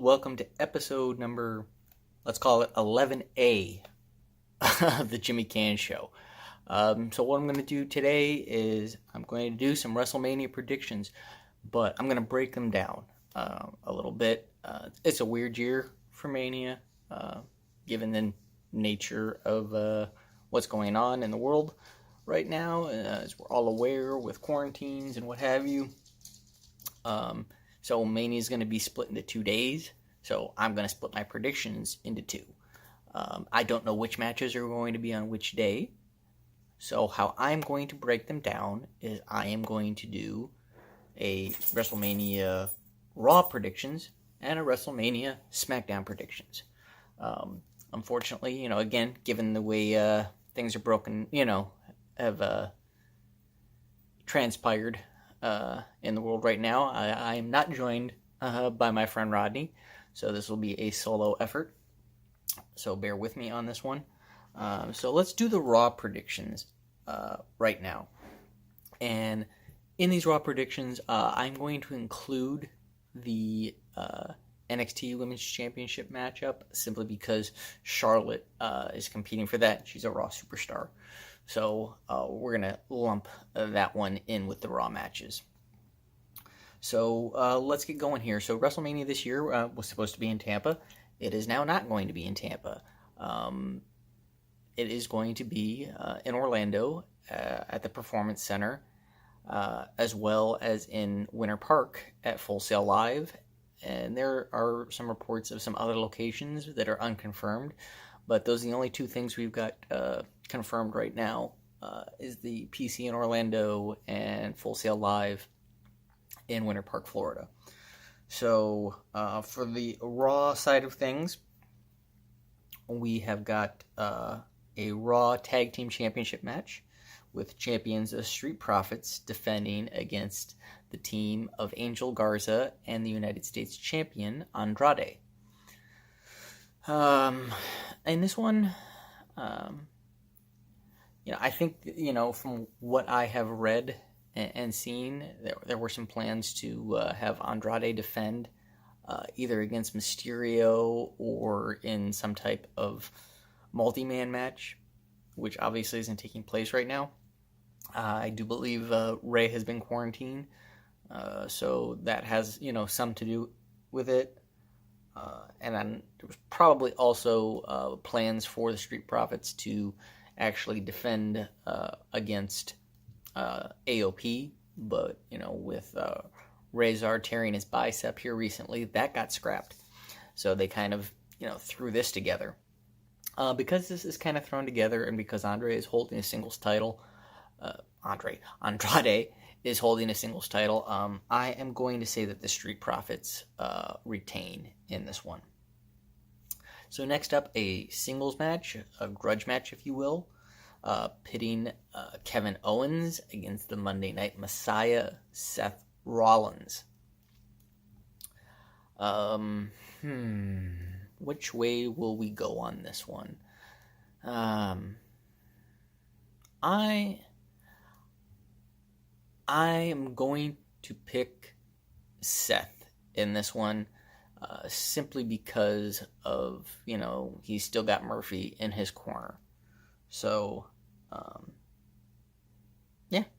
welcome to episode number, let's call it 11A of the Jimmy Canz Show. So what I'm going to do today is I'm going to do some WrestleMania predictions, but I'm going to break them down a little bit. It's a weird year for Mania, given the nature of what's going on in the world right now, as we're all aware with quarantines and what have you. So Mania is going to be split into 2 days. So I'm going to split my predictions into two. I don't know which matches are going to be on which day. So how I'm going to break them down is I am going to do a WrestleMania Raw predictions and a WrestleMania SmackDown predictions. Unfortunately, again, given the way things are broken, have transpired in the world right now, I am not joined by my friend Rodney, so this will be a solo effort. So bear with me on this one. So let's do the Raw predictions right now. And in these Raw predictions, I'm going to include the NXT Women's Championship matchup simply because Charlotte is competing for that. She's a Raw superstar. So we're going to lump that one in with the Raw matches. So let's get going here. So WrestleMania this year was supposed to be in Tampa. It is now not going to be in Tampa. It is going to be in Orlando at the Performance Center, as well as in Winter Park at Full Sail Live. And there are some reports of some other locations that are unconfirmed. But those are the only two things we've got confirmed right now, is the PC in Orlando and Full Sail Live in Winter Park, Florida. So for the Raw side of things, we have got a Raw Tag Team Championship match with champions of Street Profits defending against the team of Angel Garza and the United States Champion Andrade. In this one, I think, from what I have read and seen, there were some plans to have Andrade defend either against Mysterio or in some type of multi-man match, which obviously isn't taking place right now. I do believe Rey has been quarantined, so that has, some to do with it. And then there was probably also plans for the Street Profits to actually defend against AOP, but, with Razor tearing his bicep here recently, that got scrapped. So they kind of, threw this together. Because this is kind of thrown together and because Andrade is holding a singles title, Andrade is holding a singles title, I am going to say that the Street Profits retain in this one. So next up, a singles match, a grudge match, if you will, pitting Kevin Owens against the Monday Night Messiah, Seth Rollins. Which way will we go on this one? I am going to pick Seth in this one, simply because of, he's still got Murphy in his corner. So,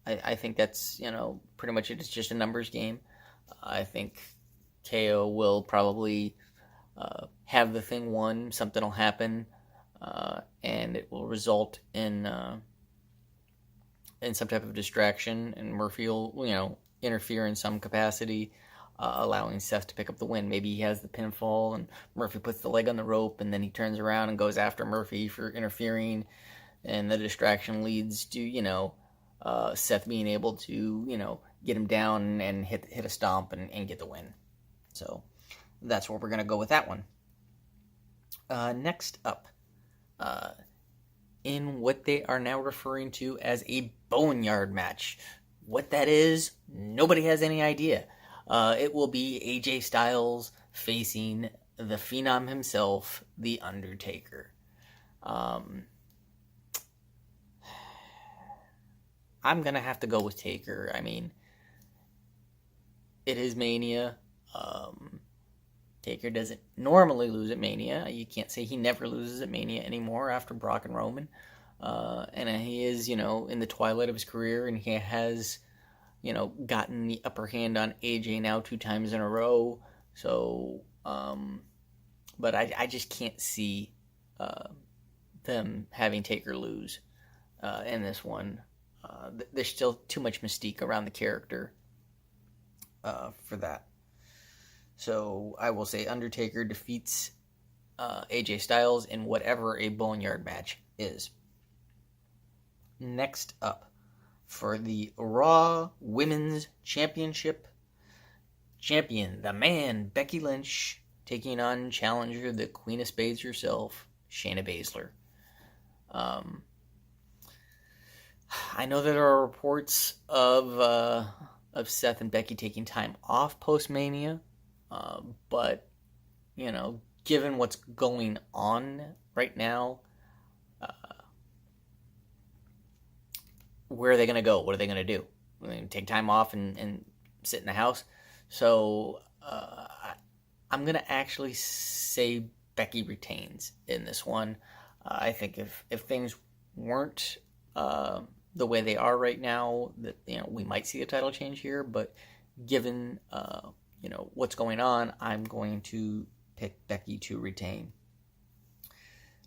I think that's, pretty much it's just a numbers game. I think KO will probably have the thing won, something will happen, and it will result in some type of distraction, and Murphy will, interfere in some capacity, allowing Seth to pick up the win. Maybe he has the pinfall, and Murphy puts the leg on the rope, and then he turns around and goes after Murphy for interfering, and the distraction leads to, Seth being able to, get him down and hit a stomp and get the win. So that's where we're going to go with that one. Next up, in what they are now referring to as a Boneyard match. What that is, nobody has any idea. It will be AJ Styles facing the Phenom himself, The Undertaker. I'm going to have to go with Taker. I mean, it is Mania. Taker doesn't normally lose at Mania. You can't say he never loses at Mania anymore after Brock and Roman. And he is, in the twilight of his career, and he has, gotten the upper hand on AJ now 2 times in a row. So, but I just can't see them having Taker lose in this one. There's still too much mystique around the character for that. So I will say Undertaker defeats AJ Styles in whatever a Boneyard match is. Next up, for the Raw Women's Championship, champion, the man, Becky Lynch, taking on challenger, the Queen of Spades herself, Shayna Baszler. I know that there are reports of Seth and Becky taking time off post-Mania, but, given what's going on right now, where are they going to go? What are they going to do? I mean, take time off and sit in the house? So I'm going to actually say Becky retains in this one. I think if things weren't the way they are right now, that we might see a title change here. But given what's going on, I'm going to pick Becky to retain.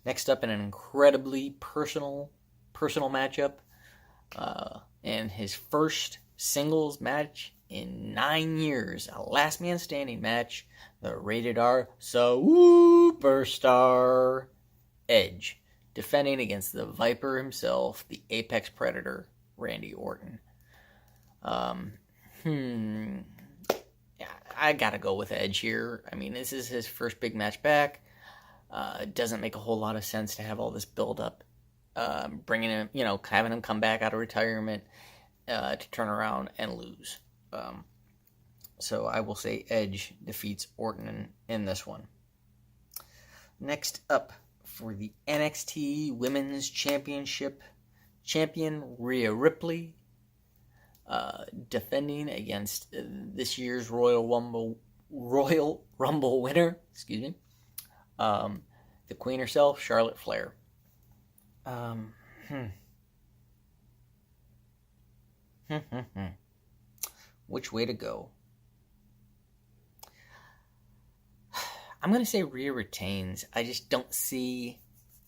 Next up, in an incredibly personal matchup, and his first singles match in 9 years, a last man standing match, the rated R superstar Edge, defending against the Viper himself, the Apex Predator, Randy Orton. I gotta go with Edge here. I mean, this is his first big match back. It doesn't make a whole lot of sense to have all this build up, bringing him, having him come back out of retirement to turn around and lose. So I will say Edge defeats Orton in this one. Next up, for the NXT Women's Championship, champion Rhea Ripley, defending against this year's Royal Rumble winner, the Queen herself, Charlotte Flair. Which way to go? I'm going to say Rhea retains. I just don't see...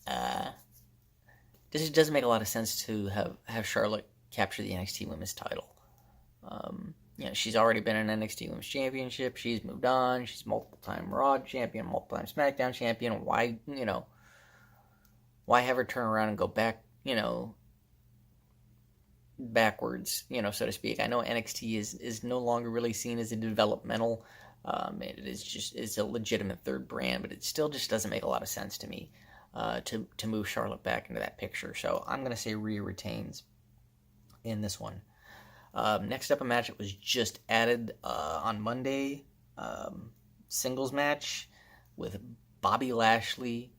this just doesn't make a lot of sense to have Charlotte capture the NXT Women's title. She's already been an NXT Women's Championship. She's moved on. She's multiple-time Raw champion, multiple-time SmackDown champion. Why have her turn around and go back, backwards, so to speak? I know NXT is no longer really seen as a developmental. It's a legitimate third brand, but it still just doesn't make a lot of sense to me to move Charlotte back into that picture. So I'm going to say Rhea retains in this one. Next up, a match that was just added on Monday, singles match with Bobby Lashley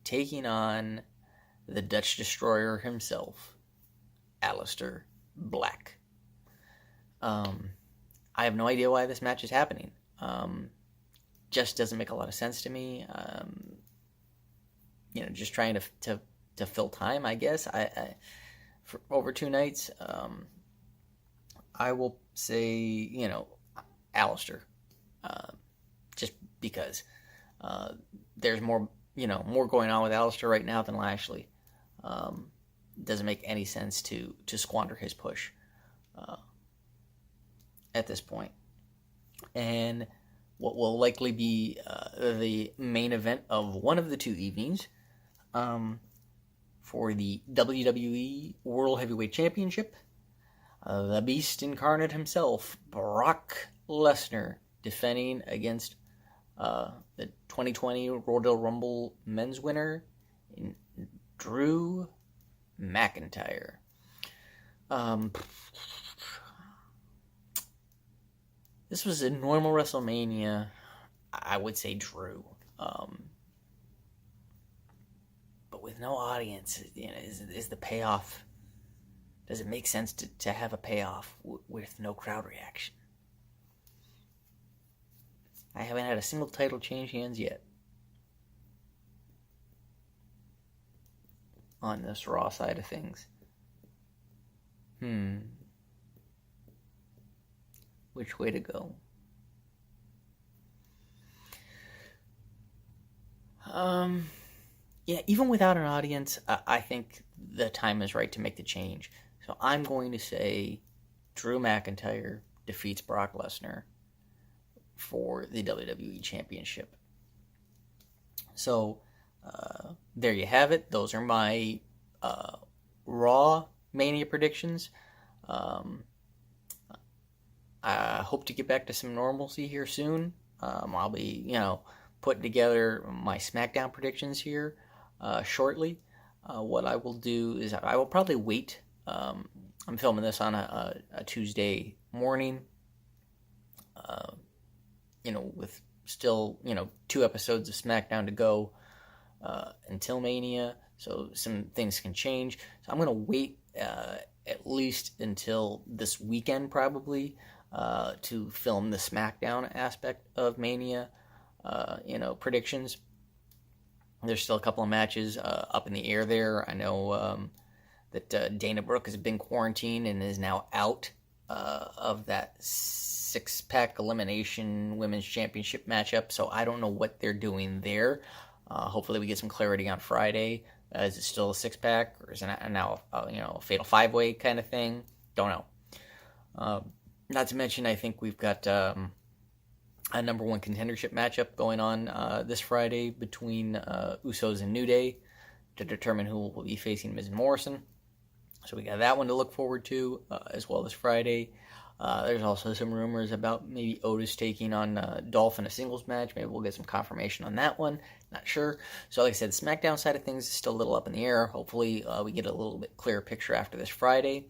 taking on the Dutch Destroyer himself, Alistair Black. I have no idea why this match is happening. Just doesn't make a lot of sense to me. Just trying to fill time, I guess. I for over 2 nights. I will say, Alistair, just because there's more going on with Alistair right now than Lashley. Doesn't make any sense to squander his push at this point. And what will likely be the main event of one of the 2 evenings for the WWE World Heavyweight Championship, the Beast Incarnate himself, Brock Lesnar, defending against the 2020 Royal Rumble Men's winner, Drew McIntyre. This was a normal WrestleMania. I would say Drew. But with no audience, is the payoff... Does it make sense to have a payoff with no crowd reaction? I haven't had a single title change hands yet on this Raw side of things. Which way to go? Yeah, even without an audience, I think the time is right to make the change. So I'm going to say Drew McIntyre defeats Brock Lesnar for the WWE Championship. So there you have it. Those are my Raw Mania predictions. I hope to get back to some normalcy here soon. I'll be, putting together my SmackDown predictions here shortly. What I will do is I will probably wait. I'm filming this on a Tuesday morning. With still, 2 episodes of SmackDown to go until Mania, so some things can change. So I'm going to wait at least until this weekend, probably, to film the SmackDown aspect of Mania, predictions. There's still a couple of matches up in the air there. I know that Dana Brooke has been quarantined and is now out of that 6-pack elimination women's championship matchup, so I don't know what they're doing there. Hopefully we get some clarity on Friday. Is it still a 6-pack, or is it now a fatal 5-way kind of thing? Don't know. Not to mention, I think we've got a number 1 contendership matchup going on this Friday between Usos and New Day to determine who will be facing Miz and Morrison. So we got that one to look forward to as well as Friday. There's also some rumors about maybe Otis taking on Dolph in a singles match. Maybe we'll get some confirmation on that one. Not sure. So like I said, the SmackDown side of things is still a little up in the air. Hopefully we get a little bit clearer picture after this Friday.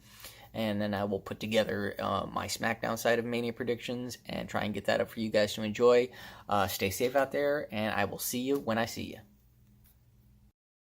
And then I will put together my SmackDown side of Mania predictions and try and get that up for you guys to enjoy. Stay safe out there, and I will see you when I see you.